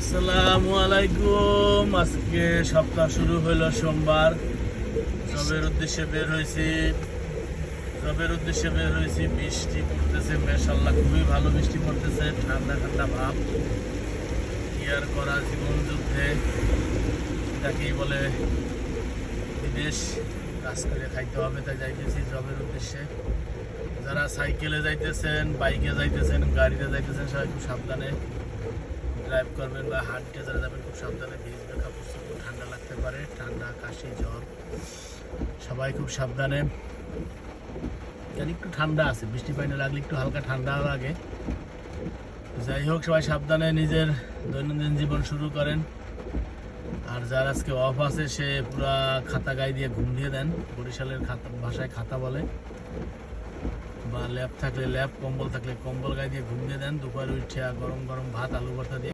আসসালামু আলাইকুম। আজকে সপ্তাহ শুরু হলো সোমবার। জবের উদ্দেশ্যে বের হয়েছি। বৃষ্টি পড়তেছে, মাশাআল্লাহ খুবই ভালো বৃষ্টি পড়তেছে, ঠান্ডা ঠান্ডা ভাব। কি আর করা, জীবন যুদ্ধে এটাকেই বলে বিদেশ। কাজ করে খাইতে হবে, তাই যাইতেছি জবের উদ্দেশ্যে। যারা সাইকেলে যাইতেছেন, বাইকে যাইতেছেন, গাড়িতে যাইতেছেন, সবাই খুব সাবধানে ড্রাইভ করবেন, বা হাঁটতে যারা যাবেন খুব সাবধানে। ভিজবে, কাপড় চোপড় ঠান্ডা লাগতে পারে, ঠান্ডা, কাশি, জ্বর, সবাই খুব সাবধানে। একটু ঠান্ডা আছে, বৃষ্টি পানি লাগলে একটু হালকা ঠান্ডা লাগে। যাই হোক, সবাই সাবধানে নিজের দৈনন্দিন জীবন শুরু করেন। আর যার আজকে অফ আছে সে পুরা খাতা গায়ে দিয়ে ঘুম দিয়ে দেন। বরিশালের ভাষায় খাতা বলে, বা ল্যাব থাকলে ল্যাব, কম্বল থাকলে কম্বল গায়ে দিয়ে ঘুম দিয়ে দেন। দুপুরে উঠে গরম গরম ভাত, আলু ভর্তা দিয়ে